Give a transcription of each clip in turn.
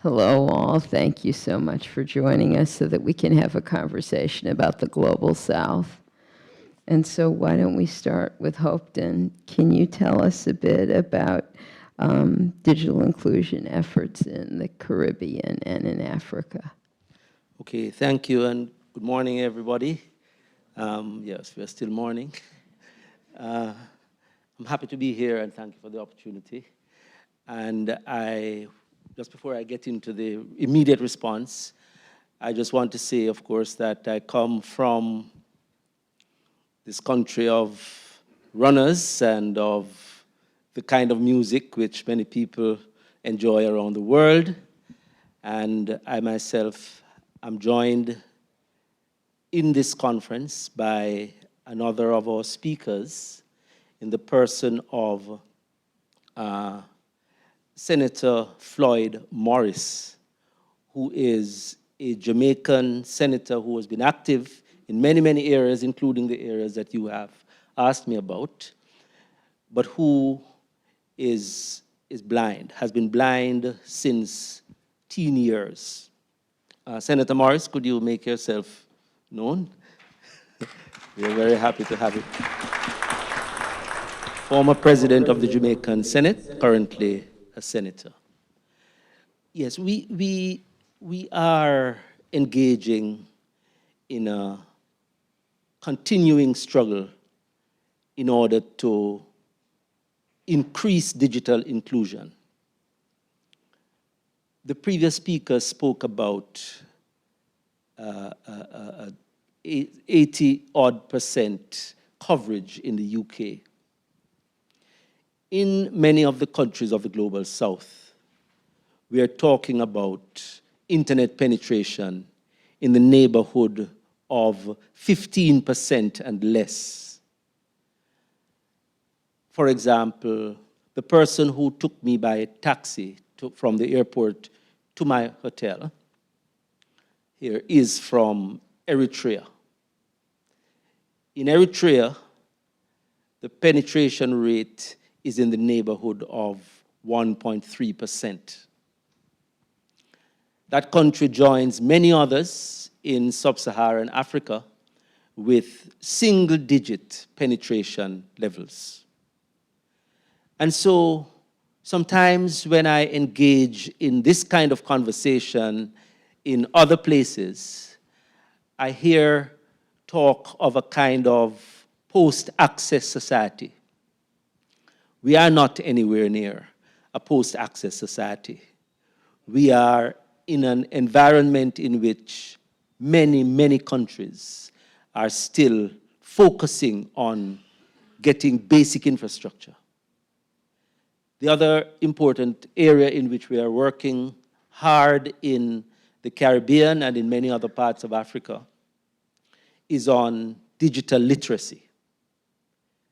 Hello all, thank you so much for joining us so that we can have a conversation about the Global South. And so why don't we start with Hopeton? Can you tell us a bit about digital inclusion efforts in the Caribbean and in Africa? Okay, thank you, and good morning, everybody. Yes, we're still morning. I'm happy to be here, and thank you for the opportunity. And just before I get into the immediate response, I just want to say, of course, that I come from this country of runners and of the kind of music which many people enjoy around the world. And I myself am joined in this conference by another of our speakers in the person of Senator Floyd Morris, who is a Jamaican senator who has been active in many, many areas, including the areas that you have asked me about, but who is blind, has been blind since teen years. Senator Morris, could you make yourself known? We're very happy to have you. Former president of the Jamaican Senate, currently a senator. Yes, we are engaging in a continuing struggle in order to increase digital inclusion. The previous speaker spoke about 80-odd% coverage in the UK. In many of the countries of the Global South, we are talking about internet penetration in the neighborhood of 15% and less. For example, the person who took me by taxi from the airport to my hotel here is from Eritrea. In Eritrea, the penetration rate is in the neighborhood of 1.3%. That country joins many others in sub-Saharan Africa with single-digit penetration levels. And so sometimes when I engage in this kind of conversation in other places, I hear talk of a kind of post-access society. We are not anywhere near a post-access society. We are in an environment in which many, many countries are still focusing on getting basic infrastructure. The other important area in which we are working hard in the Caribbean and in many other parts of Africa is on digital literacy.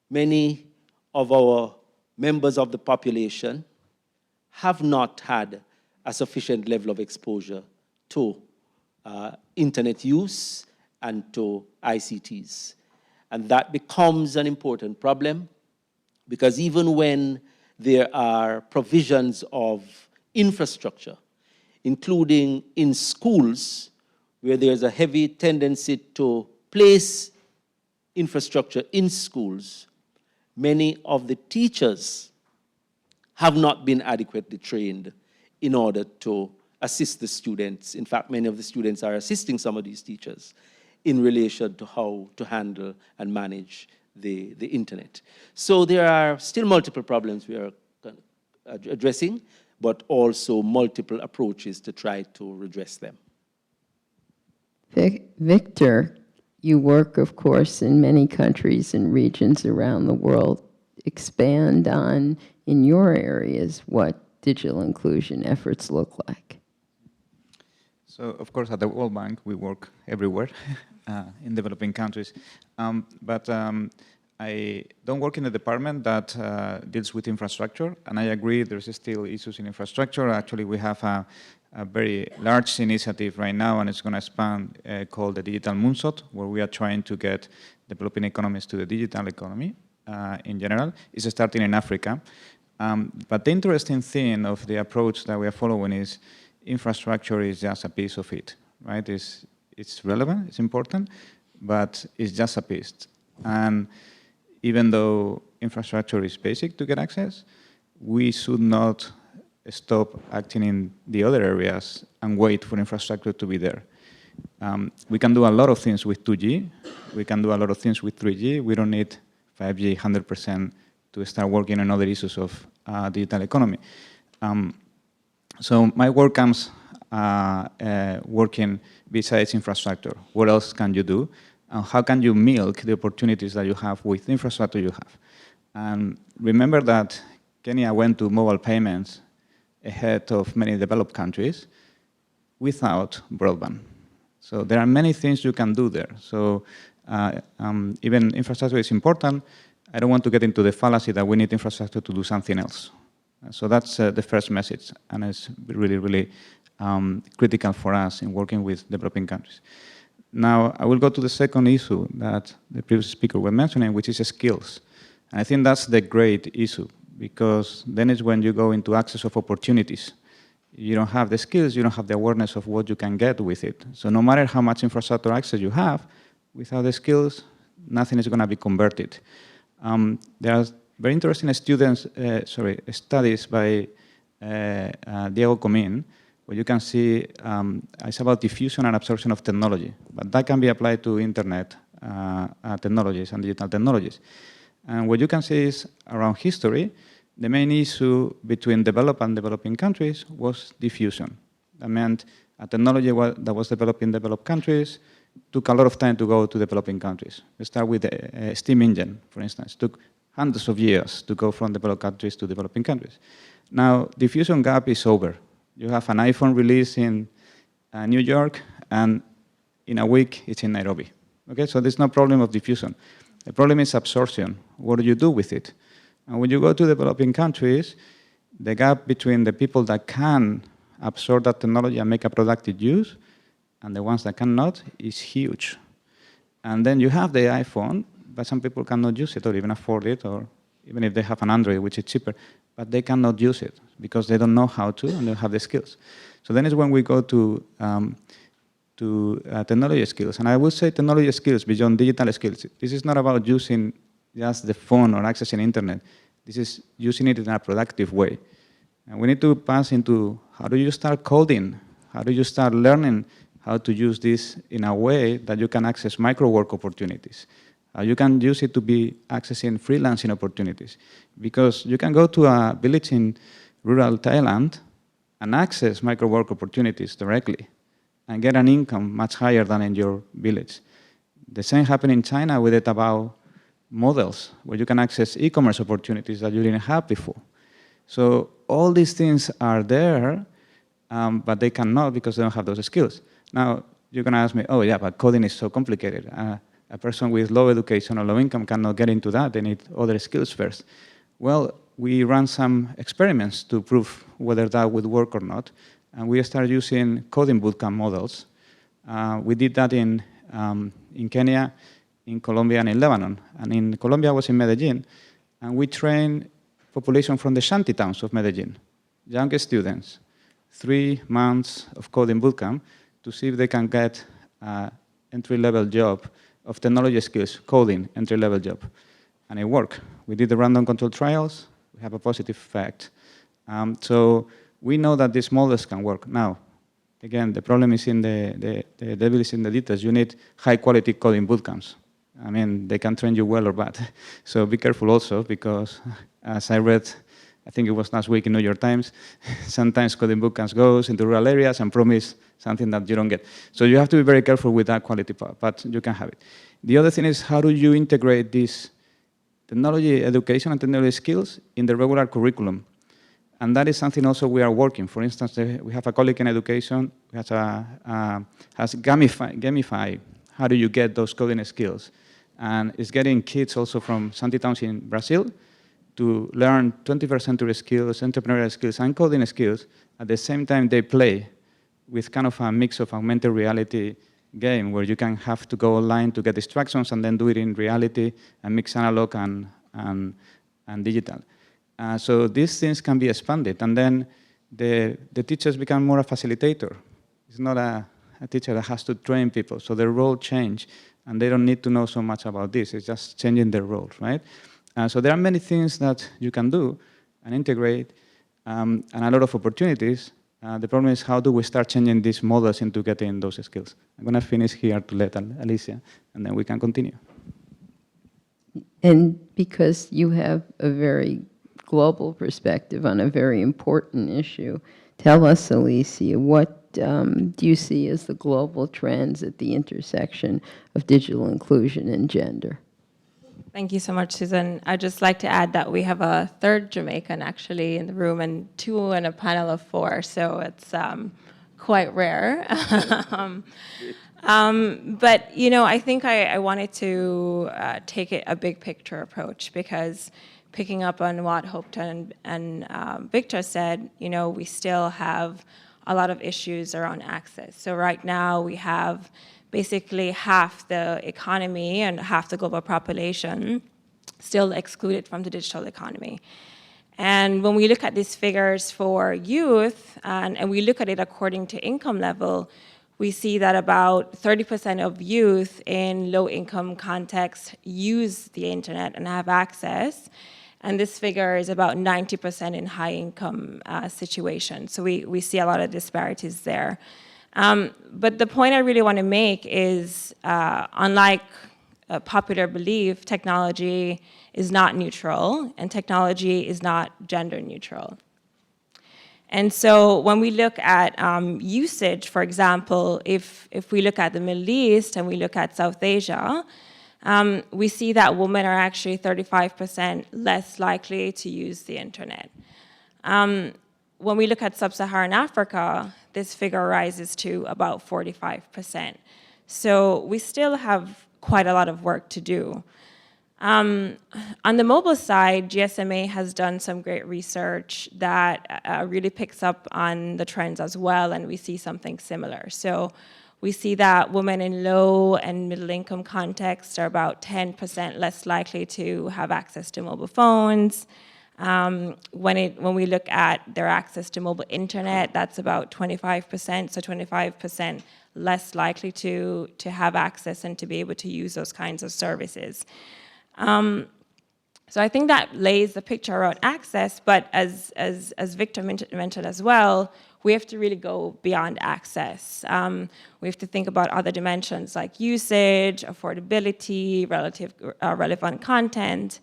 Many of our members of the population have not had a sufficient level of exposure to internet use and to ICTs. And that becomes an important problem because even when there are provisions of infrastructure, including in schools, where there's a heavy tendency to place infrastructure in schools, many of the teachers have not been adequately trained in order to assist the students. In fact, many of the students are assisting some of these teachers in relation to how to handle and manage the internet. So there are still multiple problems we are addressing, but also multiple approaches to try to redress them. Victor, you work, of course, in many countries and regions around the world. Expand on, in your areas, what digital inclusion efforts look like. So, of course, at the World Bank, we work everywhere in developing countries. But I don't work in the department that deals with infrastructure, and I agree there's still issues in infrastructure. Actually, we have a very large initiative right now, and it's going to expand, called the Digital Moonshot, where we are trying to get developing economies to the digital economy in general. It's starting in Africa. But the interesting thing of the approach that we are following is infrastructure is just a piece of it, right? It's relevant, it's important, but it's just a piece. And even though infrastructure is basic to get access, we should not stop acting in the other areas and wait for infrastructure to be there. We can do a lot of things with 2G. We can do a lot of things with 3G. We don't need 5G 100% to start working on other issues of digital economy. So my work comes working besides infrastructure. What else can you do? And how can you milk the opportunities that you have with the infrastructure you have? And remember that Kenya went to mobile payments ahead of many developed countries without broadband. So there are many things you can do there. So even infrastructure is important. I don't want to get into the fallacy that we need infrastructure to do something else. So that's the first message, and it's really, really critical for us in working with developing countries. Now, I will go to the second issue that the previous speaker was mentioning, which is skills. And I think that's the great issue, because then it's when you go into access of opportunities. You don't have the skills, you don't have the awareness of what you can get with it. So no matter how much infrastructure access you have, without the skills, nothing is going to be converted. There are very interesting studies by Diego Comín, where you can see it's about diffusion and absorption of technology, but that can be applied to internet technologies and digital technologies. And what you can see is, around history, the main issue between developed and developing countries was diffusion. That meant a technology that was developed in developed countries took a lot of time to go to developing countries. We start with the steam engine, for instance. It took hundreds of years to go from developed countries to developing countries. Now, diffusion gap is over. You have an iPhone release in New York, and in a week, it's in Nairobi. Okay, so there's no problem of diffusion. The problem is absorption. What do you do with it? And when you go to developing countries, the gap between the people that can absorb that technology and make a productive use and the ones that cannot is huge. And then you have the iPhone, but some people cannot use it or even afford it, or even if they have an Android, which is cheaper, but they cannot use it because they don't know how to and they don't have the skills. So then is when we go to technology skills. And I would say technology skills beyond digital skills. This is not about using just the phone or accessing internet. This is using it in a productive way. And we need to pass into how do you start coding? How do you start learning how to use this in a way that you can access micro-work opportunities? You can use it to be accessing freelancing opportunities. Because you can go to a village in rural Thailand and access micro-work opportunities directly and get an income much higher than in your village. The same happened in China with the Taobao models, where you can access e-commerce opportunities that you didn't have before. So all these things are there, but they cannot because they don't have those skills. Now, you're going to ask me, oh yeah, but coding is so complicated. A person with low education or low income cannot get into that. They need other skills first. Well, we ran some experiments to prove whether that would work or not. And we started using coding bootcamp models. We did that in Kenya, in Colombia, and in Lebanon. And in Colombia, I was in Medellin, and we trained population from the shanty towns of Medellin, young students, 3 months of coding bootcamp to see if they can get an entry-level job of technology skills, coding, entry-level job. And it worked. We did the random control trials. We have a positive effect. So we know that these models can work. Now, again, the problem is in the devil is in the details. You need high-quality coding bootcamps. I mean, they can train you well or bad. So be careful also, because as I read, I think it was last week in New York Times, sometimes coding bootcamps goes into rural areas and promise something that you don't get. So you have to be very careful with that quality part, but you can have it. The other thing is, how do you integrate this technology education and technology skills in the regular curriculum? And that is something also we are working. For instance, we have a colleague in education who has gamify. How do you get those coding skills? And it's getting kids also from shanty towns in Brazil to learn 21st century skills, entrepreneurial skills, and coding skills. At the same time, they play with kind of a mix of augmented reality game where you can have to go online to get instructions and then do it in reality and mix analog and digital. So these things can be expanded. And then the teachers become more a facilitator. It's not a teacher that has to train people, so their role change, and they don't need to know so much about this. It's just changing their roles, right? So there are many things that you can do and integrate, and a lot of opportunities. The problem is, how do we start changing these models into getting those skills? I'm going to finish here to let Alicia, and then we can continue. And because you have a very global perspective on a very important issue, tell us, Alicia, what do you see as the global trends at the intersection of digital inclusion and gender? Thank you so much, Susan. I'd just like to add that we have a third Jamaican actually in the room, and 2 in a panel of 4, so it's quite rare. But, you know, I think I wanted to take a big picture approach, because picking up on what Hopeton and Victor said, you know, we still have a lot of issues around access. So right now we have basically half the economy and half the global population still excluded from the digital economy. And when we look at these figures for youth, and we look at it according to income level, we see that about 30% of youth in low-income contexts use the internet and have access. And this figure is about 90% in high-income situations. So we see a lot of disparities there. But the point I really want to make is, unlike popular belief, technology is not neutral, and technology is not gender neutral. And so when we look at usage, for example, if we look at the Middle East and we look at South Asia, we see that women are actually 35% less likely to use the internet. When we look at sub-Saharan Africa, this figure rises to about 45%. So we still have quite a lot of work to do. On the mobile side, GSMA has done some great research that really picks up on the trends as well, and we see something similar. So we see that women in low and middle income contexts are about 10% less likely to have access to mobile phones. When we look at their access to mobile internet, that's about 25%, so 25% less likely to have access and to be able to use those kinds of services. So I think that lays the picture around access, but as Victor mentioned as well, we have to really go beyond access. We have to think about other dimensions like usage, affordability, relevant content.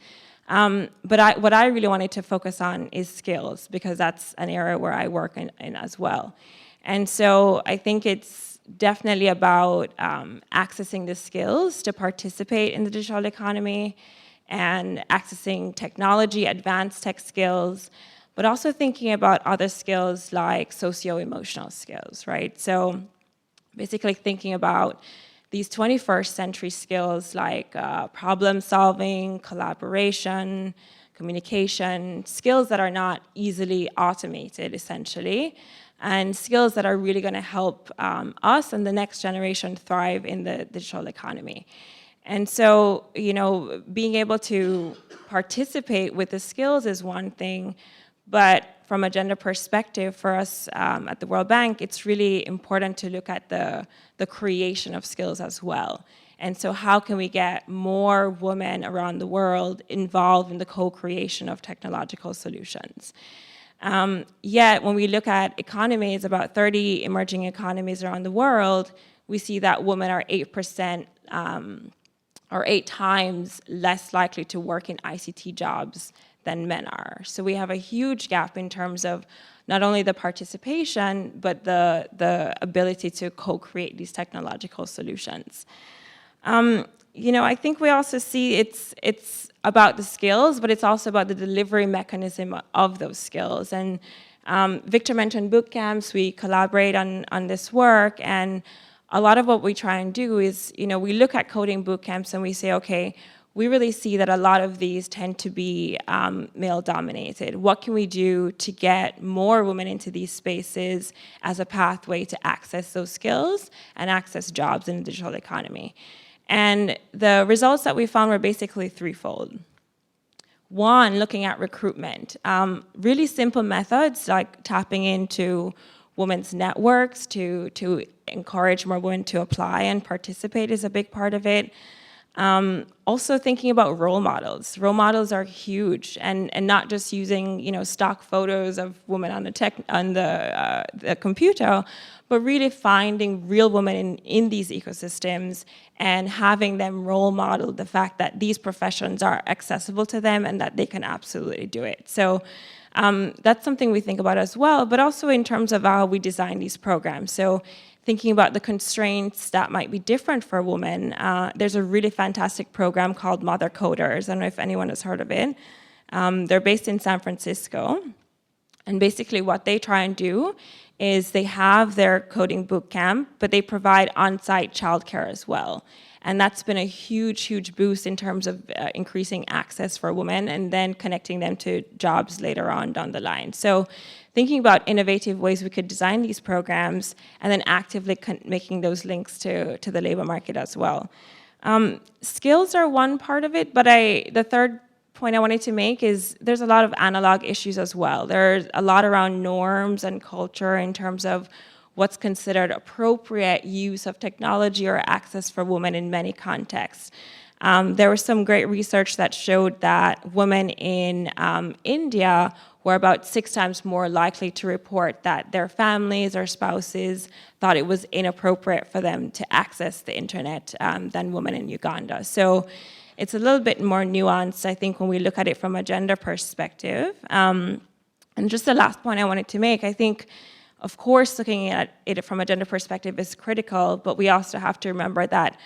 But what I really wanted to focus on is skills, because that's an area where I work in as well. And so I think it's definitely about accessing the skills to participate in the digital economy and accessing technology, advanced tech skills, but also thinking about other skills like socio-emotional skills, right? So basically thinking about these 21st century skills like problem solving, collaboration, communication, skills that are not easily automated, essentially, and skills that are really going to help us and the next generation thrive in the digital economy. And so, you know, being able to participate with the skills is one thing, but from a gender perspective for us at the World Bank, it's really important to look at the creation of skills as well. And so how can we get more women around the world involved in the co-creation of technological solutions? Yet when we look at economies, about 30 emerging economies around the world, we see that women are 8% or 8 times less likely to work in ICT jobs than men are. So we have a huge gap in terms of not only the participation, but the ability to co-create these technological solutions. You know, I think we also see it's about the skills, but it's also about the delivery mechanism of those skills. And Victor mentioned boot camps. We collaborate on this work, and a lot of what we try and do is, you know, we look at coding boot camps and we say, okay, we really see that a lot of these tend to be male-dominated. What can we do to get more women into these spaces as a pathway to access those skills and access jobs in the digital economy? And the results that we found were basically threefold. One, looking at recruitment. Really simple methods like tapping into women's networks to encourage more women to apply and participate is a big part of it. Also thinking about role models. Role models are huge, and not just using stock photos of women on the computer, but really finding real women in these ecosystems and having them role model the fact that these professions are accessible to them and that they can absolutely do it. So that's something we think about as well, but also in terms of how we design these programs. So thinking about the constraints that might be different for women, there's a really fantastic program called Mother Coders. I don't know if anyone has heard of it. They're based in San Francisco. And basically what they try and do is they have their coding boot camp, but they provide on-site childcare as well. And that's been a huge, huge boost in terms of increasing access for women and then connecting them to jobs later on down the line. So thinking about innovative ways we could design these programs and then actively making those links to the labor market as well. Skills are one part of it, but the third point I wanted to make is there's a lot of analog issues as well. There's a lot around norms and culture in terms of what's considered appropriate use of technology or access for women in many contexts. There was some great research that showed that women in India were about 6 times more likely to report that their families or spouses thought it was inappropriate for them to access the internet than women in Uganda. So it's a little bit more nuanced, I think, when we look at it from a gender perspective. And just the last point I wanted to make, I think, of course, looking at it from a gender perspective is critical, but we also have to remember that,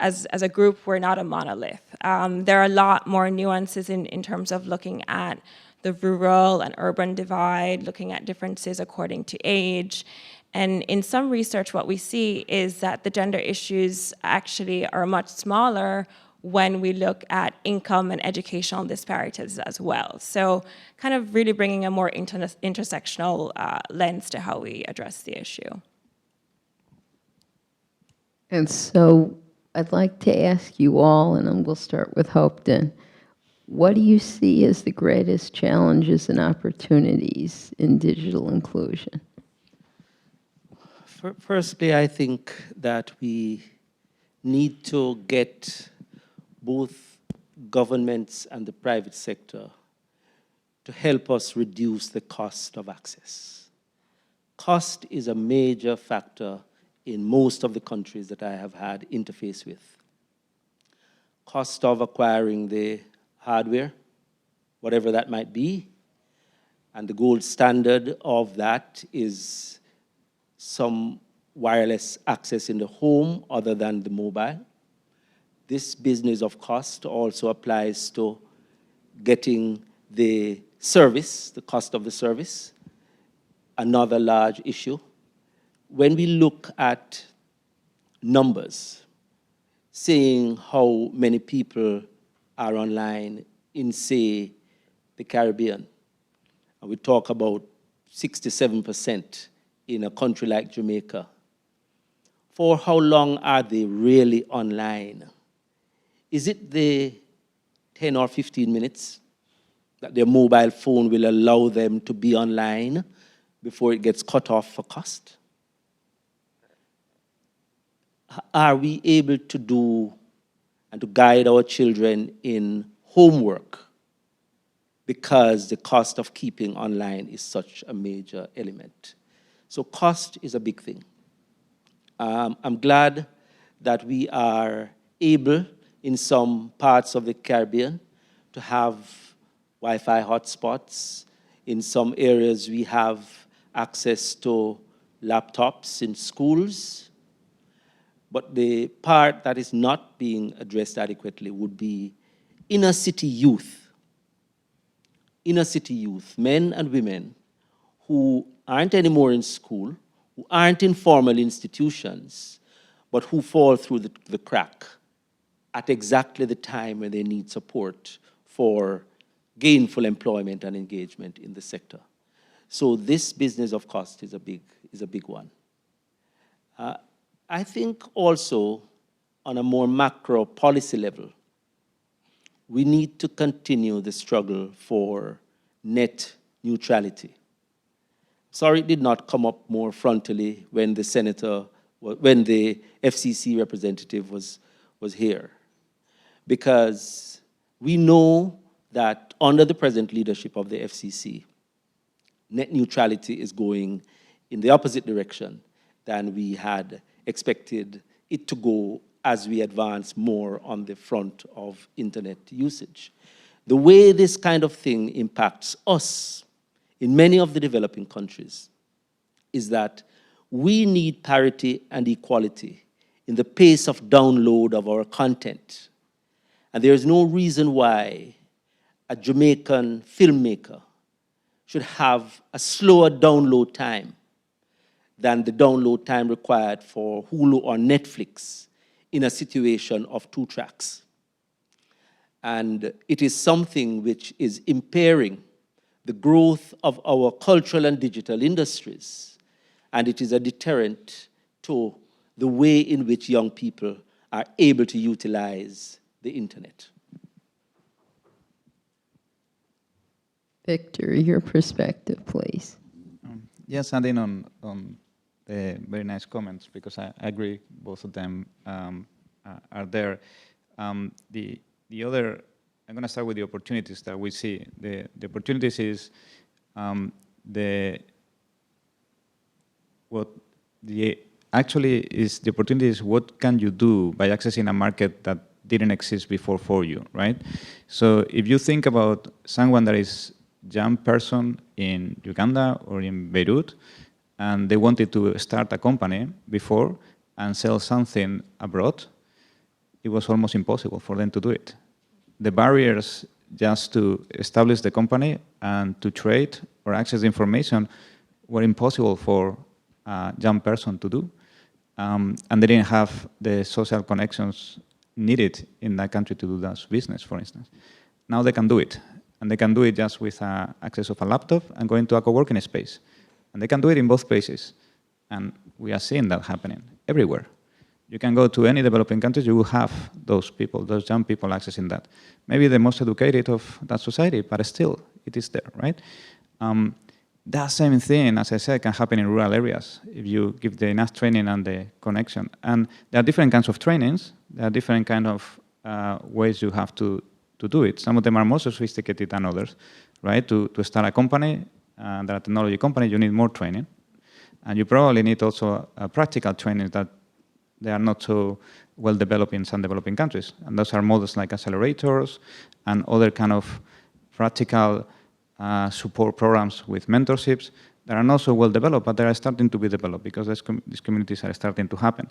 as a group, we're not a monolith. There are a lot more nuances in terms of looking at the rural and urban divide, looking at differences according to age. And in some research, what we see is that the gender issues actually are much smaller when we look at income and educational disparities as well. So kind of really bringing a more intersectional lens to how we address the issue. And so I'd like to ask you all, and we'll start with Hopeton, what do you see as the greatest challenges and opportunities in digital inclusion? Firstly, I think that we need to get both governments and the private sector to help us reduce the cost of access. Cost is a major factor in most of the countries that I have had interface with. Cost of acquiring the hardware, whatever that might be, and the gold standard of that is some wireless access in the home other than the mobile. This business of cost also applies to getting the service, the cost of the service, another large issue. When we look at numbers, saying how many people are online in, say, the Caribbean, and we talk about 67% in a country like Jamaica, for how long are they really online? Is it the 10 or 15 minutes that their mobile phone will allow them to be online before it gets cut off for cost? Are we able to do and to guide our children in homework because the cost of keeping online is such a major element? So cost is a big thing. I'm glad that we are able in some parts of the Caribbean to have Wi-Fi hotspots. In some areas, we have access to laptops in schools. But the part that is not being addressed adequately would be inner city youth. Inner city youth, men and women who aren't anymore in school, who aren't in formal institutions, but who fall through the crack at exactly the time when they need support for gainful employment and engagement in the sector. So this business of cost is a big one. I think also on a more macro policy level, we need to continue the struggle for net neutrality. Sorry it did not come up more frontally when the when the FCC representative was here. Because we know that under the present leadership of the FCC, net neutrality is going in the opposite direction than we had expected it to go as we advance more on the front of internet usage. The way this kind of thing impacts us in many of the developing countries is that we need parity and equality in the pace of download of our content. And there is no reason why a Jamaican filmmaker should have a slower download time than the download time required for Hulu or Netflix in a situation of 2 tracks. And it is something which is impairing the growth of our cultural and digital industries. And it is a deterrent to the way in which young people are able to utilize the internet. Victor, your perspective, please. Yes, adding on the very nice comments, because I agree both of them are there. The other, I'm going to start with the opportunities that we see. The opportunities is the opportunity is what can you do by accessing a market that didn't exist before for you, right? So if you think about someone that is young person in Uganda or in Beirut, and they wanted to start a company before and sell something abroad, it was almost impossible for them to do it. The barriers just to establish the company and to trade or access information were impossible for a young person to do. And they didn't have the social connections needed in that country to do that business, for instance. Now they can do it. And they can do it just with access of a laptop and go into a co-working space. And they can do it in both places. And we are seeing that happening everywhere. You can go to any developing country, you will have those people, those young people accessing that. Maybe the most educated of that society, but still, it is there, right? That same thing, as I said, can happen in rural areas if you give the enough training and the connection. And there are different kinds of trainings. There are different kind of ways you have to do it. Some of them are more sophisticated than others, right? To start a company, and a technology company, you need more training. And you probably need also practical training that they are not so well developed in some developing countries. And those are models like accelerators and other kind of practical support programs with mentorships that are not so well developed, but they are starting to be developed because these communities are starting to happen.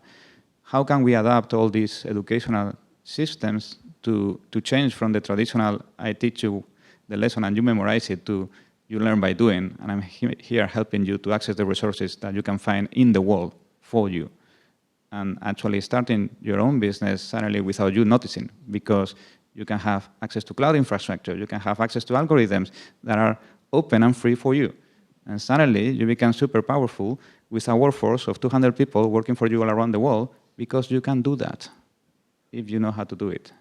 How can we adapt all these educational systems to change from the traditional, I teach you the lesson and you memorize it, to you learn by doing, and I'm here helping you to access the resources that you can find in the world for you, and actually starting your own business suddenly without you noticing, because you can have access to cloud infrastructure, you can have access to algorithms that are open and free for you. And suddenly you become super powerful with a workforce of 200 people working for you all around the world, because you can do that if you know how to do it.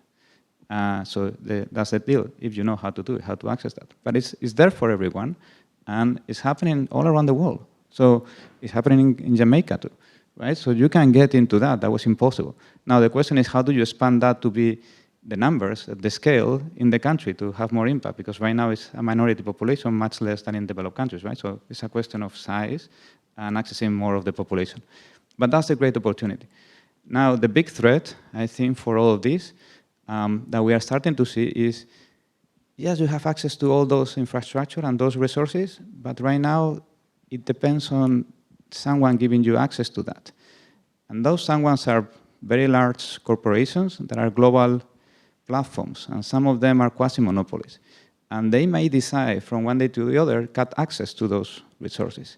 So that's the deal, if you know how to do it, how to access that. But it's there for everyone, and it's happening all around the world. So it's happening in Jamaica too, right? So you can get into that. That was impossible. Now the question is, how do you expand that to be the numbers, the scale in the country to have more impact? Because right now it's a minority population, much less than in developed countries, right? So it's a question of size and accessing more of the population. But that's a great opportunity. Now the big threat, I think, for all of this that we are starting to see is, yes, you have access to all those infrastructure and those resources, but right now it depends on someone giving you access to that. And those someones are very large corporations that are global platforms, and some of them are quasi-monopolies. And they may decide from one day to the other, cut access to those resources.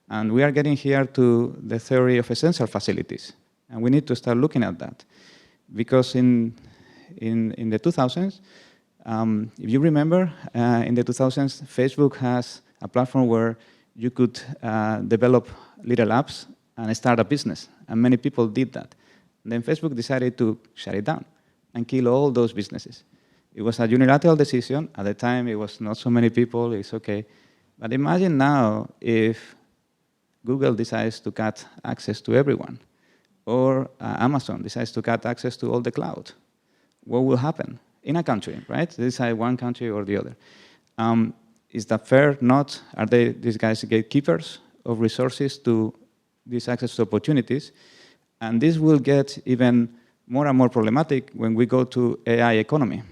And we are getting here to the theory of essential facilities. And we need to start looking at that. Because in the 2000s, if you remember, in the 2000s, Facebook has a platform where you could develop little apps and start a business. And many people did that. And then Facebook decided to shut it down and kill all those businesses. It was a unilateral decision. At the time, it was not so many people. It's okay. But imagine now if Google decides to cut access to everyone, or Amazon decides to cut access to all the cloud. What will happen in a country, right? Decide one country or the other. Is that fair? Not? Are these guys gatekeepers of resources to this access to opportunities? And this will get even more and more problematic when we go to AI economy,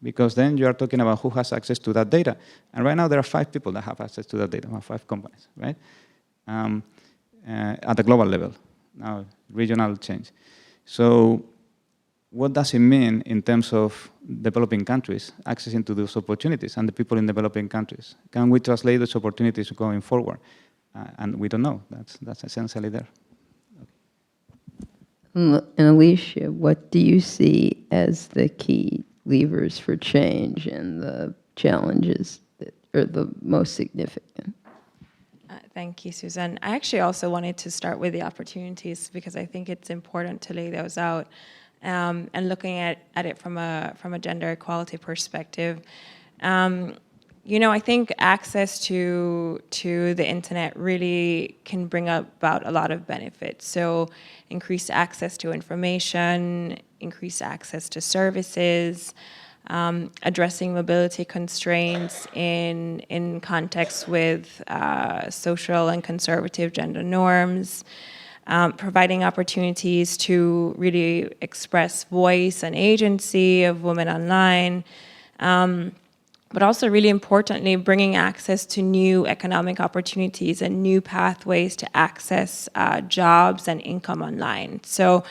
because then you are talking about who has access to that data. And right now there are 5 people that have access to that data, 5 companies, right? At the global level, now regional change. So what does it mean in terms of developing countries accessing to those opportunities and the people in developing countries? Can we translate those opportunities going forward? And we don't know. That's essentially there. And Alicia, what do you see as the key levers for change and the challenges that are the most significant? Thank you, Susan. I actually also wanted to start with the opportunities because I think it's important to lay those out. And looking at it from a gender equality perspective, I think access to the internet really can bring about a lot of benefits. So increased access to information, increased access to services, addressing mobility constraints in context with social and conservative gender norms, providing opportunities to really express voice and agency of women online, but also really importantly, bringing access to new economic opportunities and new pathways to access jobs and income online. So,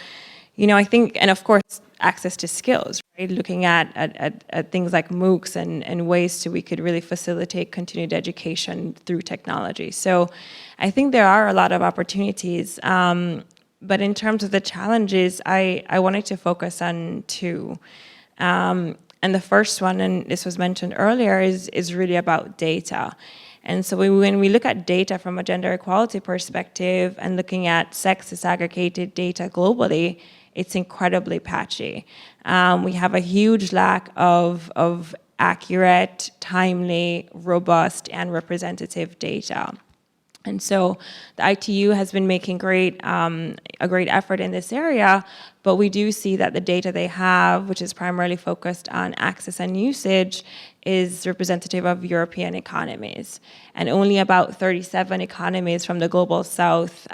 I think, and of course, access to skills, right? Looking at things like MOOCs and ways we could really facilitate continued education through technology. So I think there are a lot of opportunities, but in terms of the challenges, I wanted to focus on 2. And the first one, and this was mentioned earlier, is really about data. And so when we look at data from a gender equality perspective and looking at sex disaggregated data globally, it's incredibly patchy. We have a huge lack of accurate, timely, robust, and representative data. And so the ITU has been making a great effort in this area, but we do see that the data they have, which is primarily focused on access and usage, is representative of European economies. And only about 37 economies from the Global South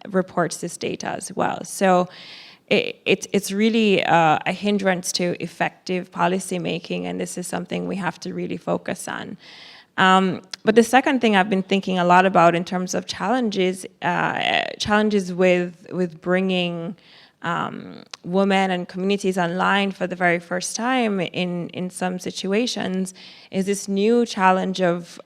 reports this data as well. So it's really a hindrance to effective policy making, and this is something we have to really focus on. But the second thing I've been thinking a lot about in terms of challenges with bringing women and communities online for the very first time in some situations is this new challenge of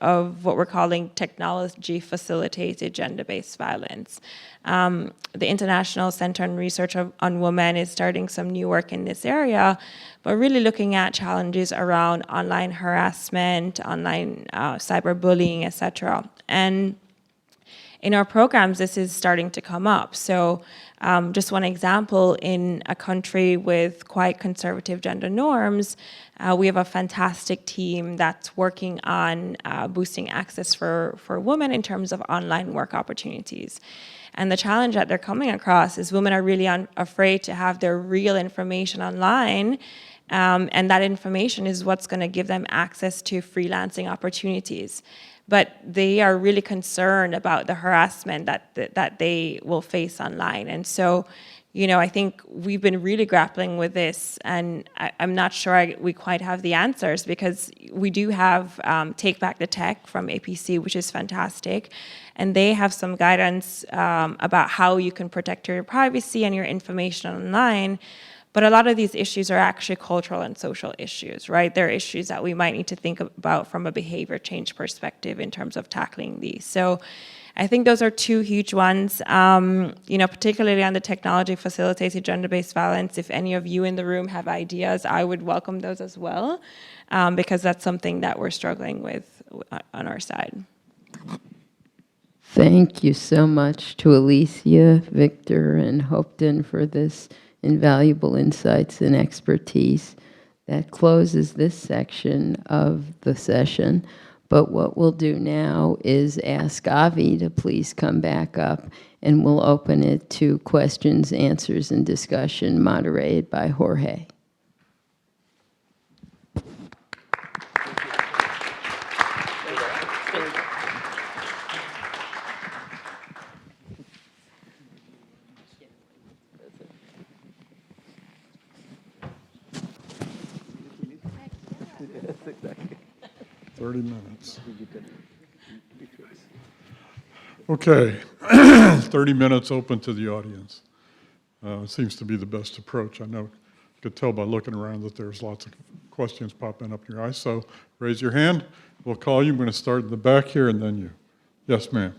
what we're calling technology-facilitated gender-based violence. The International Center on Research on Women is starting some new work in this area, but really looking at challenges around online harassment, online cyberbullying, etc. And in our programs, this is starting to come up. So just one example, in a country with quite conservative gender norms, we have a fantastic team that's working on boosting access for women in terms of online work opportunities. And the challenge that they're coming across is women are really afraid to have their real information online, and that information is what's going to give them access to freelancing opportunities. But they are really concerned about the harassment that they will face online. And so, I think we've been really grappling with this, and I'm not sure we quite have the answers, because we do have Take Back the Tech from APC, which is fantastic, and they have some guidance about how you can protect your privacy and your information online. But a lot of these issues are actually cultural and social issues, right? They're issues that we might need to think about from a behavior change perspective in terms of tackling these. So I think those are 2 huge ones, particularly on the technology-facilitated gender-based violence. If any of you in the room have ideas, I would welcome those as well, because that's something that we're struggling with on our side. Thank you so much to Alicia, Victor, and Hopeton for this invaluable insights and expertise. That closes this section of the session. But what we'll do now is ask Avi to please come back up, and we'll open it to questions, answers, and discussion moderated by Jorge. Yes, exactly. 30 minutes. Okay, 30 minutes open to the audience. Seems to be the best approach. I know, you could tell by looking around that there's lots of questions popping up in your eyes. So raise your hand. We'll call you. I'm going to start in the back here and then you. Yes, ma'am.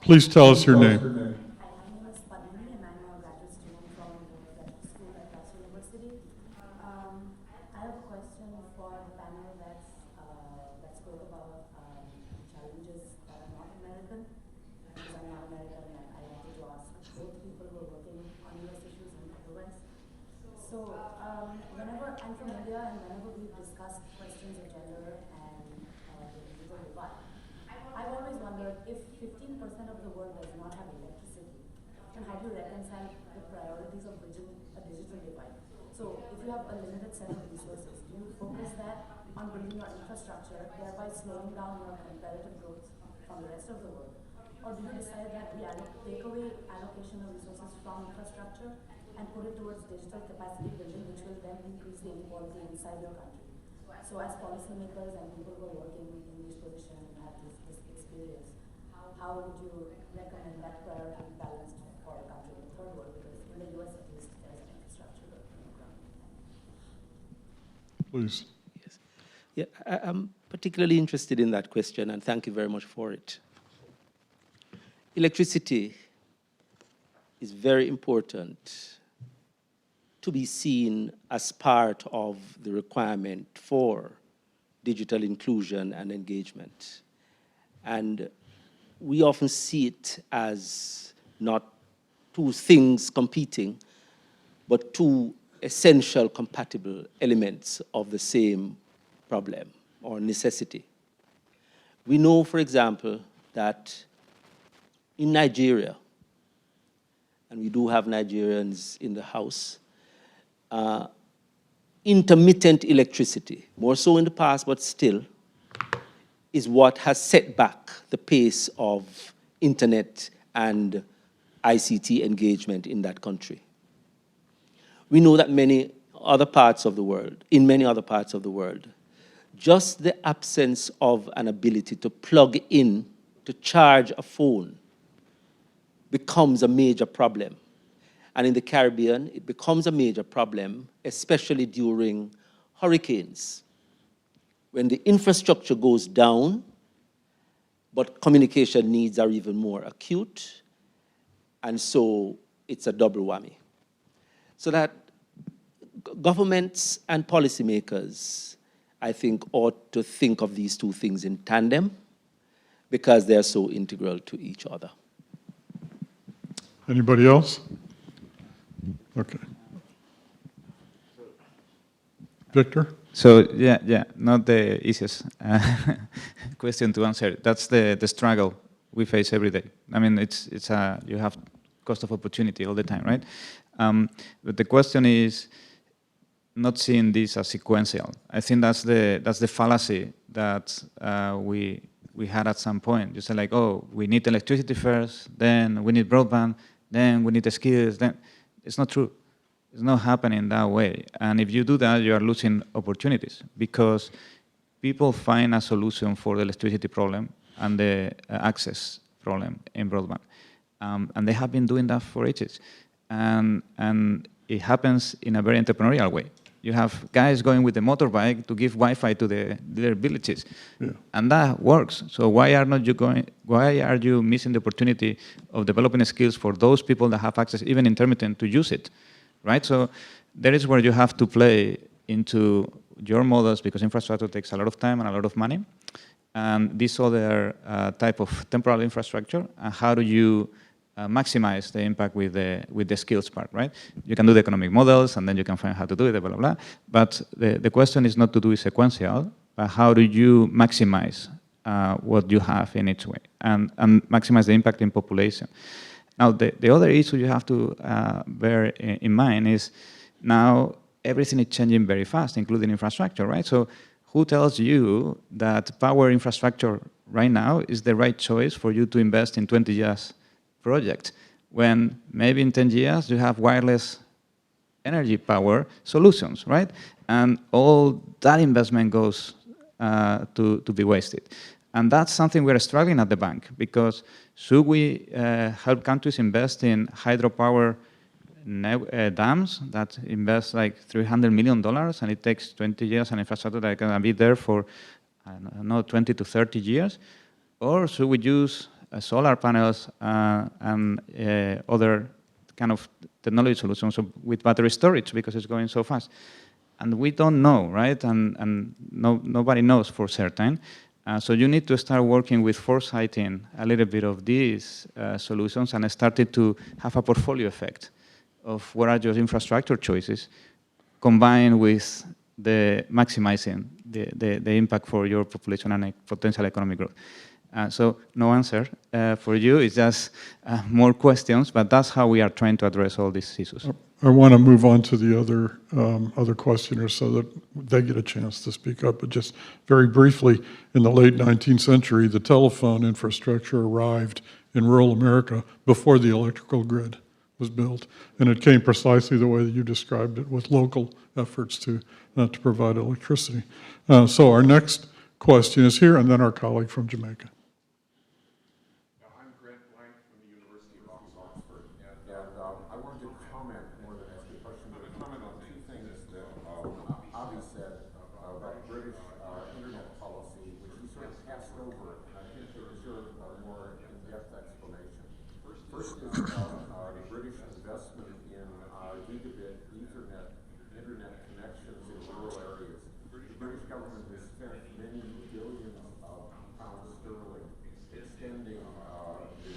Please tell us your name. Hi, my name is Padmini and I'm a graduate student from the graduate school at Russell University. I have a question for the panel that spoke about challenges that are not American. Because I'm not American and I wanted to ask both people who are working on US issues and otherwise. So whenever I'm from India and whenever we've discussed questions of gender and the digital divide, I've always wondered if 15% of the world does not have electricity, then how do you reconcile the priorities of bridging a digital divide? So if you have a limited set of resources, do you focus that on building your infrastructure, thereby slowing down your comparative growth from the rest of the world? Or do you decide that we take away allocation of resources from infrastructure and put it towards digital capacity building, which will then increase the inequality inside your country? So as policymakers and people who are working in these positions and have this experience, how would you recommend that priority balanced for a country in the third world? Because in the US at least there's an infrastructure program. Please. Yes. Yeah, I'm particularly interested in that question, and thank you very much for it. Electricity is very important to be seen as part of the requirement for digital inclusion and engagement. And we often see it as not two things competing, but two essential compatible elements of the same problem or necessity. We know, for example, that in Nigeria, and we do have Nigerians in the house, intermittent electricity, more so in the past, but still, is what has set back the pace of internet and ICT engagement in that country. We know that in many other parts of the world, just the absence of an ability to plug in, to charge a phone, becomes a major problem. And in the Caribbean, it becomes a major problem, especially during hurricanes, when the infrastructure goes down, but communication needs are even more acute, and so it's a double whammy. So that governments and policymakers, I think, ought to think of these two things in tandem because they're so integral to each other. Anybody else? Okay. Victor? So yeah, not the easiest question to answer. That's the struggle we face every day. I mean, you have cost of opportunity all the time, right? But the question is not seeing this as sequential. I think that's the fallacy that we had at some point. You say like, oh, we need electricity first, then we need broadband, then we need the skills. Then it's not true. It's not happening that way. And if you do that, you are losing opportunities because people find a solution for the electricity problem and the access problem in broadband. And they have been doing that for ages. And it happens in a very entrepreneurial way. You have guys going with the motorbike to give Wi-Fi to their villages. Yeah. And that works. So why are you missing the opportunity of developing skills for those people that have access, even intermittent, to use it? Right? So there is where you have to play into your models because infrastructure takes a lot of time and a lot of money. And this other type of temporal infrastructure, and how do you maximize the impact with the skills part, right? You can do the economic models, and then you can find how to do it, blah, blah, blah. But the question is not to do it sequential, but how do you maximize what you have in each way, and maximize the impact in population. Now, the other issue you have to bear in mind is now everything is changing very fast, including infrastructure, right? So who tells you that power infrastructure right now is the right choice for you to invest in 20 years project, when maybe in 10 years you have wireless energy power solutions, right? And all that investment goes to be wasted. And that's something we're struggling at the bank, because should we help countries invest in hydropower dams that invest like $300 million, and it takes 20 years and infrastructure that can be there for, I don't know, 20 to 30 years? Or should we use solar panels and other kind of technology solutions with battery storage, because it's going so fast? And we don't know, right? And nobody knows for certain. So you need to start working with foresighting a little bit of these solutions, and started to have a portfolio effect of what are your infrastructure choices, combined with the maximizing the impact for your population and potential economic growth. So no answer for you. It's just more questions, but that's how we are trying to address all these issues. I want to move on to the other questioners so that they get a chance to speak up. But just very briefly, in the late 19th century, the telephone infrastructure arrived in rural America before the electrical grid was built. And it came precisely the way that you described it, with local efforts to provide electricity. So our next question is here, and then our colleague from Jamaica. I wanted to comment more than ask a question, but comment on two things that Avi said about British internet policy, which he sort of passed over, and I think they deserve a more in-depth explanation. First is the British investment in gigabit Ethernet internet connections in rural areas. The British government has spent many billions of pounds sterling extending the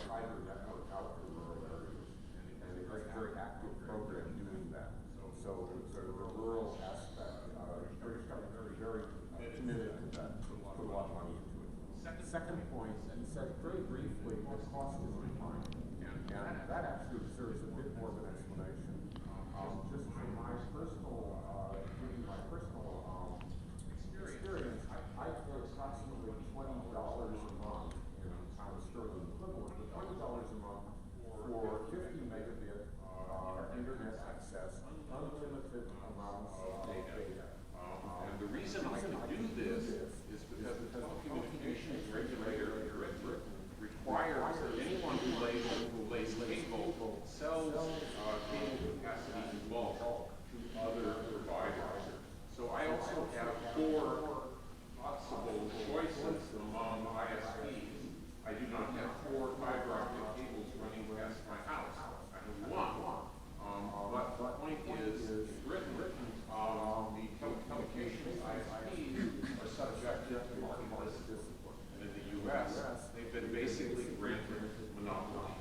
fiber network out to rural areas. And it has a very active program doing that. So the rural aspect, the British government is very committed to that, put a lot of money into it. Second point, he said very briefly, the cost is declining. And that actually deserves a bit more of an explanation. Just from my personal, experience, I pay approximately $20 a month in pound sterling equivalent, but $20 a month for 50 megabit internet access, unlimited amounts of data. And the reason I can do this is because the telecommunications regulator in Britain requires that anyone who lays cable sells cable capacity in bulk to other providers. So I also have 4 possible choices among ISPs. I do not have 4 fiber optic cables running past my house. I have 1. But the point is, in Britain, the telecommunications ISPs are subject to market discipline. And in the U.S., they've been basically granted monopolies.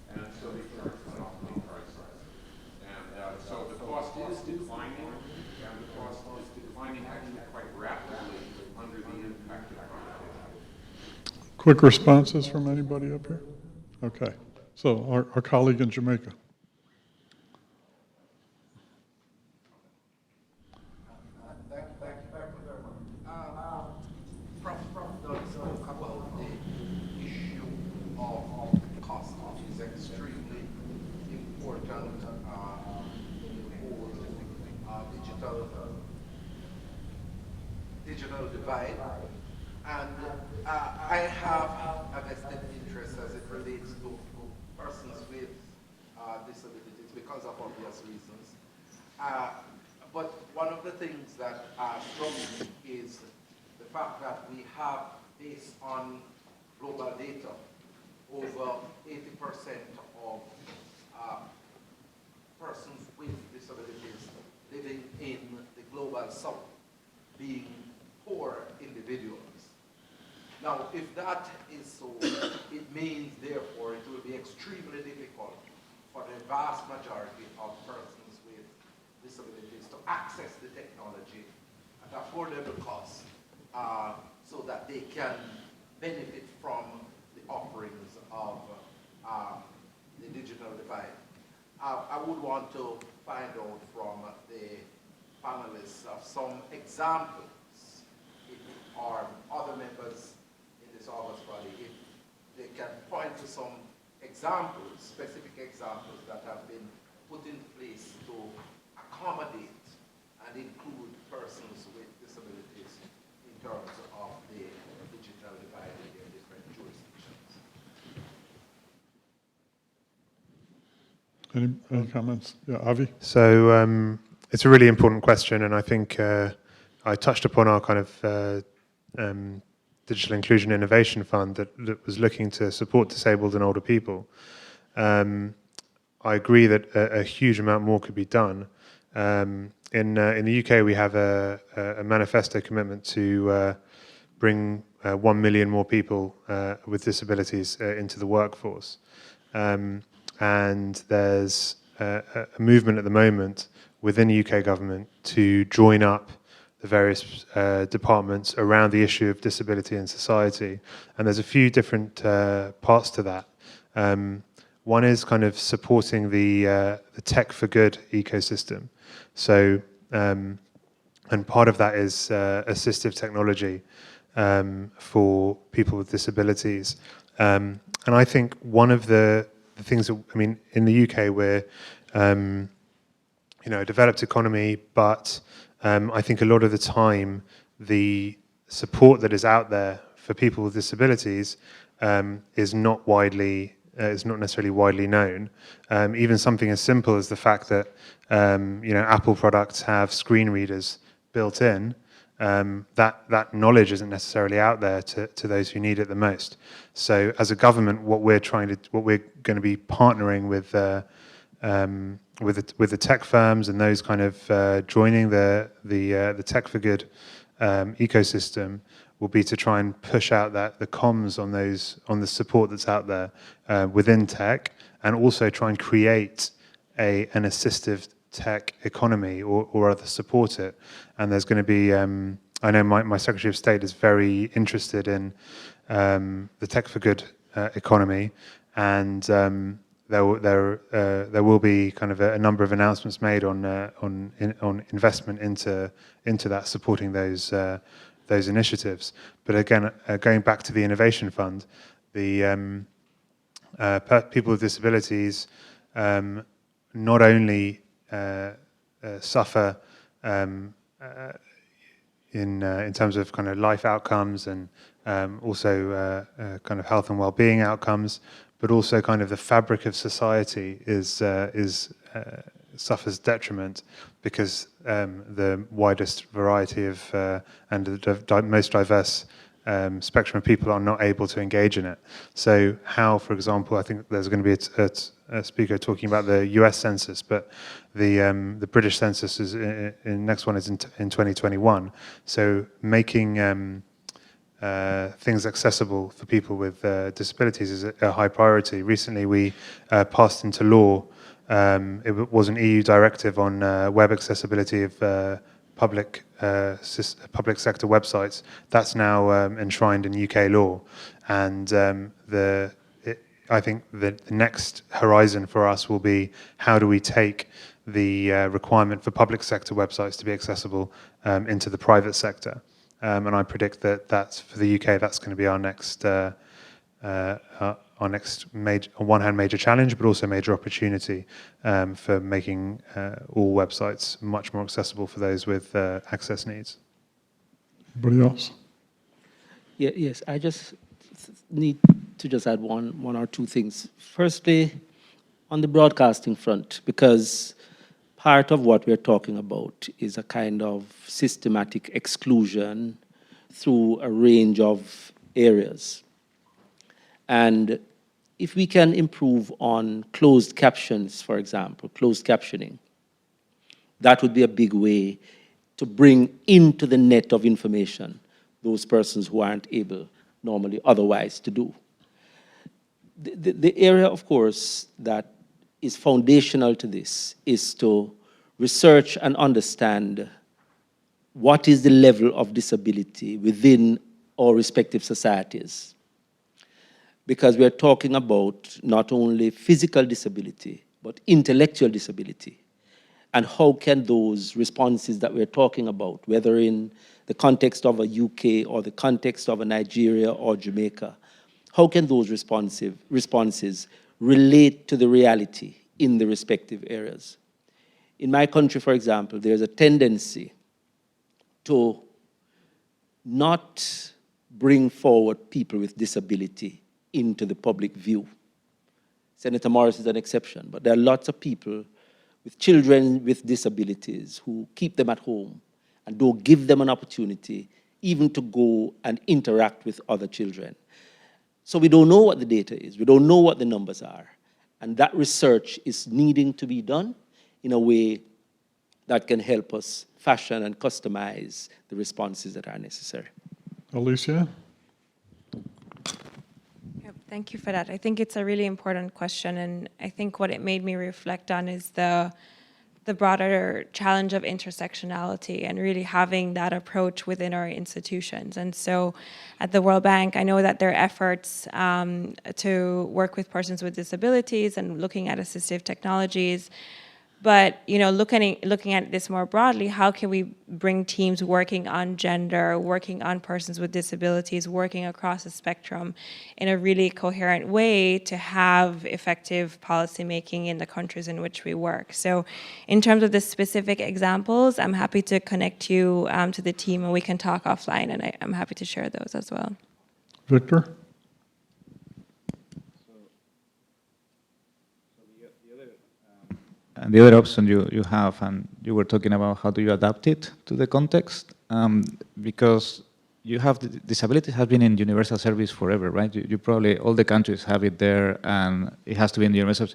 And so they charge monopoly prices. And so the cost is declining, and the cost is declining actually quite rapidly under the impact of competition. Quick responses from anybody up here? Okay. So our colleague in Jamaica. Thank you very much. Prof. Dunn spoke about the issue of cost, which is extremely important in the whole digital divide. And I have a vested interest as it relates to persons with disabilities because of obvious reasons. But one of the things that struck me is the fact that we have, based on global data, over 80% of persons with disabilities living in the global south being poor individuals. Now, if that is so, it means, therefore, it will be extremely difficult for the vast majority of persons with disabilities to access the technology at affordable cost so that they can benefit from the offerings of the digital divide. I would want to find out from the panelists of some examples, or other members in this August body, if they can point to some examples, specific examples that have been put in place to accommodate and include persons with disabilities in terms of the digital divide in their different jurisdictions. Any comments? Yeah, Avi? So it's a really important question, and I think I touched upon our kind of Digital Inclusion Innovation Fund that was looking to support disabled and older people. I agree that a huge amount more could be done. In the UK, we have a manifesto commitment to bring 1 million more people with disabilities into the workforce. And there's a movement at the moment within the UK government to join up the various departments around the issue of disability in society. And there's a few different parts to that. One is kind of supporting the tech for good ecosystem. So, and part of that is assistive technology for people with disabilities. And I think one of the things that, I mean, in the UK, we're, a developed economy, but I think a lot of the time, the support that is out there for people with disabilities is not necessarily widely known. Even something as simple as the fact that Apple products have screen readers built in, that knowledge isn't necessarily out there to those who need it the most. So, as a government, what we're going to be partnering with the tech firms and those kind of joining the tech for good ecosystem will be to try and push out the comms on the support that's out there within tech, and also try and create an assistive tech economy or rather support it. And there's going to be I know my Secretary of State is very interested in the tech for good economy, and there will be kind of a number of announcements made on investment into that, supporting those initiatives. But again, going back to the Innovation Fund, the people with disabilities not only suffer in terms of kind of life outcomes and also kind of health and well-being outcomes, but also kind of the fabric of society suffers detriment because the widest variety of and the most diverse spectrum of people are not able to engage in it. So how, for example, I think there's going to be a speaker talking about the US census, but the British census is next one is in 2021. So making things accessible for people with disabilities is a high priority. Recently, we passed into law. It was an EU directive on web accessibility of public sector websites. That's now enshrined in UK law, and I think the next horizon for us will be how do we take the requirement for public sector websites to be accessible into the private sector. And I predict that's for the UK. That's going to be our next major, on one hand, major challenge, but also major opportunity for making all websites much more accessible for those with access needs. Anybody else? Yeah, yes, I just need to just add one or two things. Firstly, on the broadcasting front, because part of what we're talking about is a kind of systematic exclusion through a range of areas. And if we can improve on closed captions, for example, closed captioning, that would be a big way to bring into the net of information those persons who aren't able normally otherwise to do. the area, of course, that is foundational to this is to research and understand what is the level of disability within our respective societies. Because we are talking about not only physical disability, but intellectual disability. And how can those responses that we're talking about, whether in the context of a UK or the context of a Nigeria or Jamaica, how can those responses relate to the reality in the respective areas? In my country, for example, there's a tendency to not bring forward people with disability into the public view. Senator Morris is an exception, but there are lots of people with children with disabilities who keep them at home and don't give them an opportunity even to go and interact with other children. So we don't know what the data is. We don't know what the numbers are. And that research is needing to be done in a way that can help us fashion and customize the responses that are necessary. Alicia? Yep, thank you for that. I think it's a really important question, and I think what it made me reflect on is the broader challenge of intersectionality and really having that approach within our institutions. And so at the World Bank, I know that there are efforts to work with persons with disabilities and looking at assistive technologies. But looking at this more broadly, how can we bring teams working on gender, working on persons with disabilities, working across the spectrum in a really coherent way to have effective policymaking in the countries in which we work? So in terms of the specific examples, I'm happy to connect you to the team and we can talk offline, and I'm happy to share those as well. Victor? And the other option you have, and you were talking about how do you adapt it to the context, because you have disability has been in universal service forever, right? You probably, all the countries have it there, and it has to be in the universal.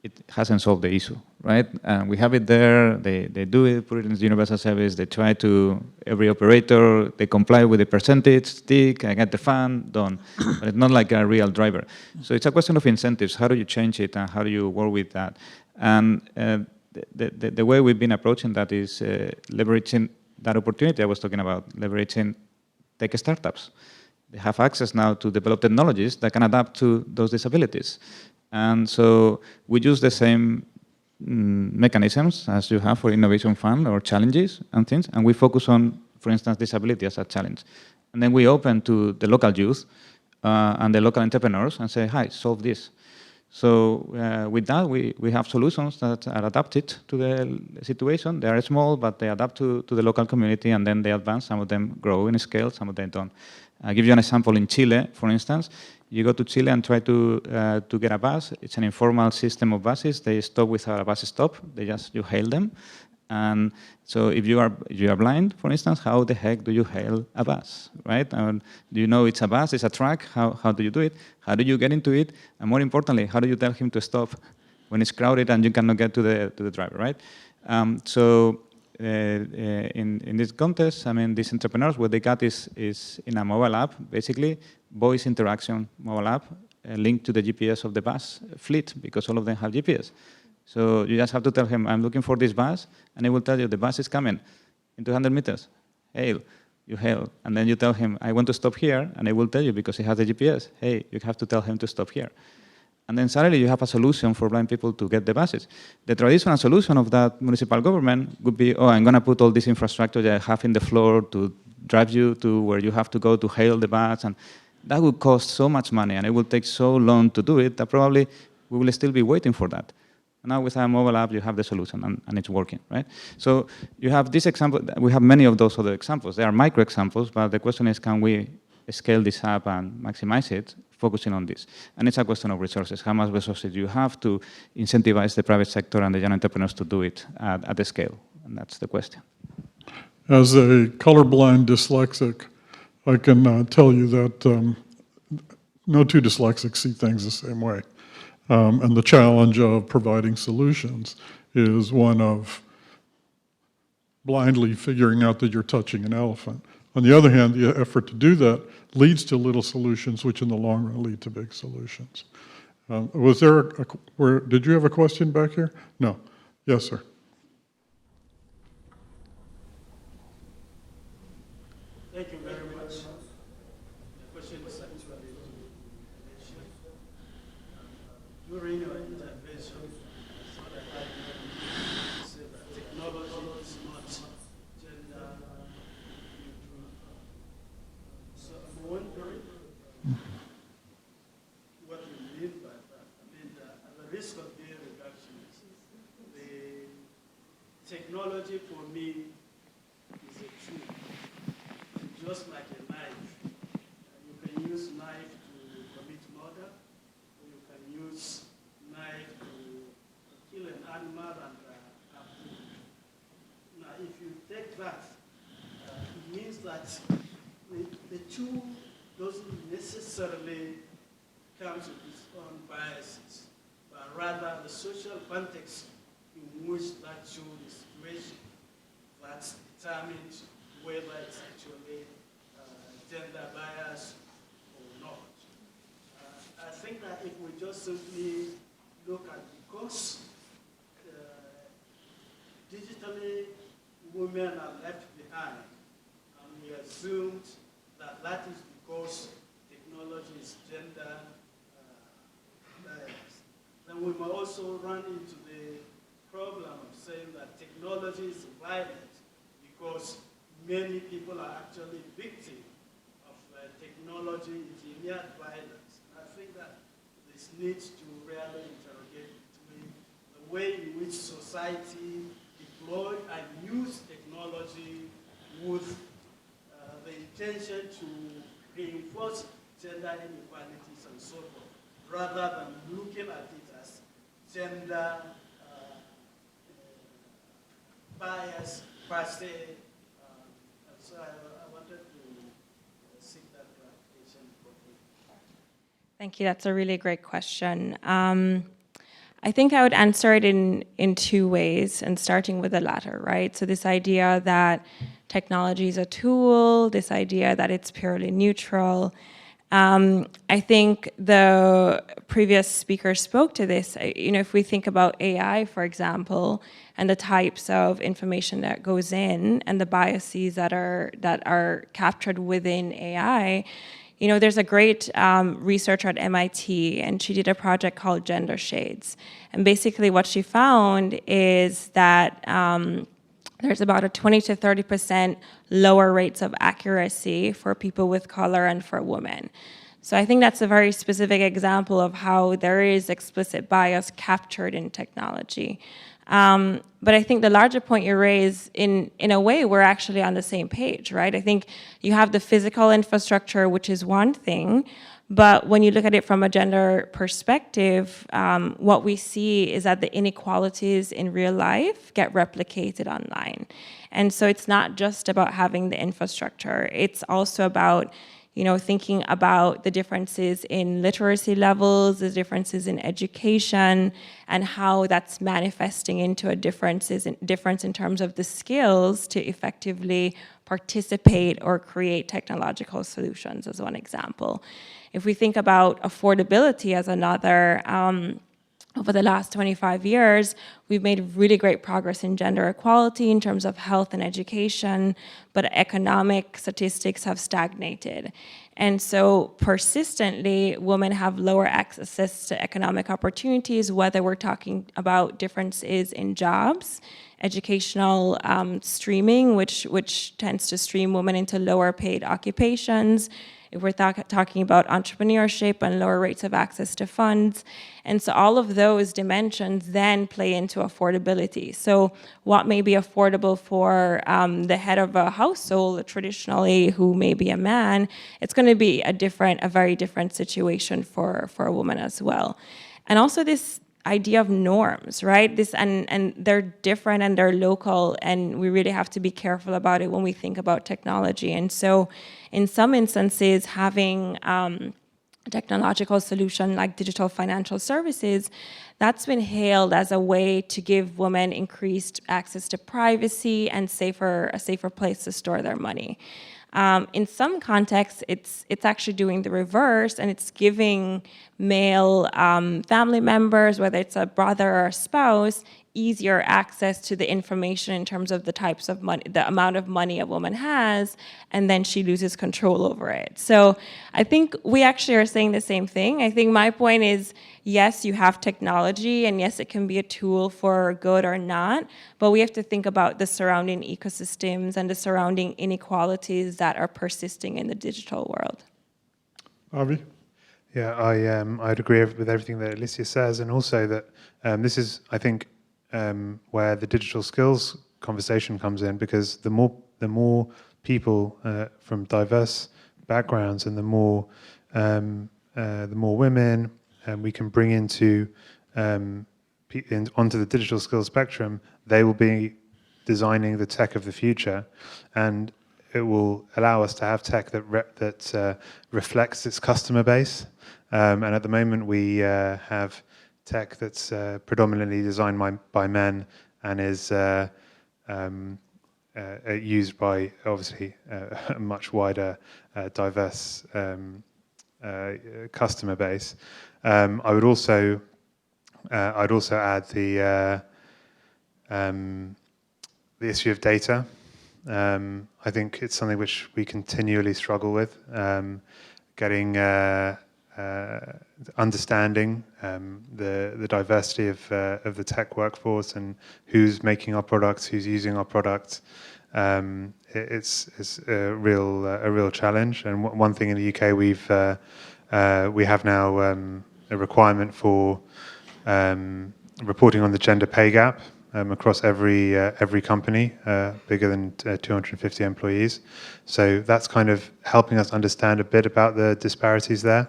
It hasn't solved the issue, right? We have it there, they do it, put it in the universal service, they try to, every operator, they comply with the percentage, tick, I get the fund, done. But it's not like a real driver. So it's a question of incentives. How do you change it, and how do you work with that? And the way we've been approaching that is leveraging that opportunity I was talking about, leveraging tech startups. They have access now to develop technologies that can adapt to those disabilities. And so we use the same mechanisms as you have for innovation fund or challenges and things, and we focus on, for instance, disability as a challenge. And then we open to the local youth and the local entrepreneurs and say, hi, solve this. So with that, we have solutions that are adapted to the situation. They are small, but they adapt to the local community, and then they advance. Some of them grow in scale, some of them don't. I'll give you an example in Chile, for instance. You go to Chile and try to get a bus. It's an informal system of buses. They stop without a bus stop. You hail them. And so if you are blind, for instance, how the heck do you hail a bus, right? Do you know it's a bus, it's a truck? How do you do it? How do you get into it? And more importantly, how do you tell him to stop when it's crowded and you cannot get to the driver, right? In this contest, I mean, these entrepreneurs, what they got is in a mobile app, basically, voice interaction mobile app linked to the GPS of the bus fleet, because all of them have GPS. So you just have to tell him, I'm looking for this bus, and it will tell you the bus is coming in 200 meters. Hail, you hail. And then you tell him, I want to stop here, and it will tell you because he has the GPS. Hey, you have to tell him to stop here. And then suddenly you have a solution for blind people to get the buses. The traditional solution of that municipal government would be, oh, I'm going to put all this infrastructure that I have in the floor to drive you to where you have to go to hail the bus. And that would cost so much money, and it will take so long to do it that probably we will still be waiting for that. Now with a mobile app, you have the solution, and it's working, right? So you have this example. We have many of those other examples. They are micro examples, but the question is, can we scale this up and maximize it, focusing on this? And it's a question of resources. How much resources do you have to incentivize the private sector and the young entrepreneurs to do it at the scale? And that's the question. As a colorblind dyslexic, I can tell you that no two dyslexics see things the same way. And the challenge of providing solutions is one of blindly figuring out that you're touching an elephant. On the other hand, the effort to do that leads to little solutions, which in the long run lead to big solutions. Was there did you have a question back here? No. Yes, sir. Thank you very much. The question is actually during your intervention, so that I can say that technology is not gender neutral. So I'm wondering what you mean by that. I mean, at the risk of being reductionist, the technology for me is a tool. Just like a knife. You can use knife to commit murder, or you can use knife to kill an animal and have food. Now, if you take that, it means that the tool doesn't necessarily come with its own biases, but rather the social context in which that tool is placed that determines whether it's actually gender bias or not. I think that if we just simply look at because digitally women are left behind, and we assumed that that is because technology is gender biased, then we may also run into the problem of saying that technology is violent because many people are actually victims of technology engineered violence. And I think that this needs to really interrogate between the way in which society deploy and use technology with the intention to reinforce gender inequalities and so forth, rather than looking at it as gender bias per se. So I wanted to seek that clarification from you. Thank you. That's a really great question. I think I would answer it in two ways, and starting with the latter, right? So this idea that technology is a tool, this idea that it's purely neutral. I think the previous speaker spoke to this. If we think about AI, for example, and the types of information that goes in and the biases that are captured within AI, there's a great researcher at MIT, and she did a project called Gender Shades. And basically what she found is that there's about a 20 to 30% lower rates of accuracy for people with color and for women. So I think that's a very specific example of how there is explicit bias captured in technology. But I think the larger point you raise, in a way, we're actually on the same page, right? I think you have the physical infrastructure, which is one thing, but when you look at it from a gender perspective, what we see is that the inequalities in real life get replicated online. And so it's not just about having the infrastructure, it's also about thinking about the differences in literacy levels, the differences in education, and how that's manifesting into a difference in terms of the skills to effectively participate or create technological solutions, as one example. If we think about affordability as another, over the last 25 years, we've made really great progress in gender equality in terms of health and education, but economic statistics have stagnated. And so persistently, women have lower access to economic opportunities, whether we're talking about differences in jobs, educational streaming, which tends to stream women into lower paid occupations, if we're talking about entrepreneurship and lower rates of access to funds. And so all of those dimensions then play into affordability. So what may be affordable for the head of a household traditionally, who may be a man, it's going to be a very different situation for a woman as well. And also this idea of norms, right? And they're different and they're local, and we really have to be careful about it when we think about technology. And so in some instances, having a technological solution like digital financial services, that's been hailed as a way to give women increased access to privacy and a safer place to store their money. In some contexts, it's actually doing the reverse, and it's giving male family members, whether it's a brother or a spouse, easier access to the information in terms of the types of money, the amount of money a woman has, and then she loses control over it. So I think we actually are saying the same thing. I think my point is, yes, you have technology, and yes, it can be a tool for good or not, but we have to think about the surrounding ecosystems and the surrounding inequalities that are persisting in the digital world. Avi? Yeah, I'd agree with everything that Alicia says, and also that this is, I think, where the digital skills conversation comes in, because the more people from diverse backgrounds and the more women we can bring into onto the digital skills spectrum, they will be designing the tech of the future, and it will allow us to have tech that reflects its customer base. And at the moment, we have tech that's predominantly designed by men and is used by, obviously, a much wider, diverse customer base. I'd also add the issue of data. I think it's something which we continually struggle with, getting understanding the diversity of the tech workforce and who's making our products, who's using our products. It's a real challenge. And one thing in the UK we have now a requirement for reporting on the gender pay gap across every company bigger than 250 employees. So that's kind of helping us understand a bit about the disparities there,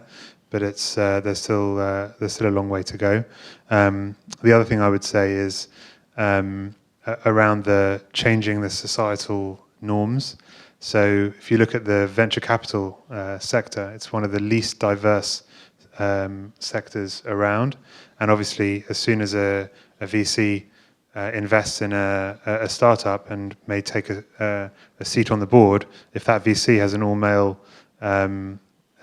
but it's there's still a long way to go. The other thing I would say is around the changing the societal norms. So if you look at the venture capital sector, it's one of the least diverse sectors around, and obviously as soon as a VC invests in a startup and may take a seat on the board, if that VC has an all-male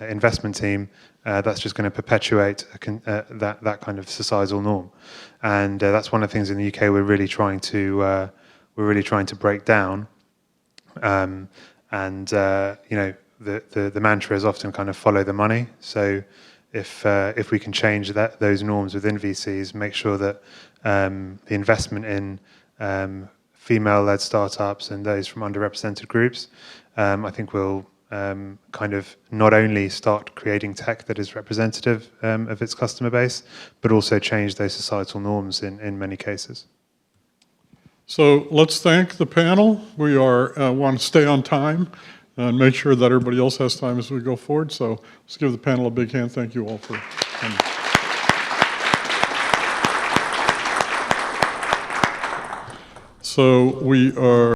investment team, that's just going to perpetuate that kind of societal norm, and that's one of the things in the UK we're really trying to break down. And you know, the mantra is often kind of follow the money. So if we can change those norms within VCs, make sure that the investment in female-led startups and those from underrepresented groups, I think will kind of not only start creating tech that is representative of its customer base, but also change those societal norms in many cases. So let's thank the panel. We want to stay on time and make sure that everybody else has time as we go forward. So let's give the panel a big hand. Thank you all for coming. So we are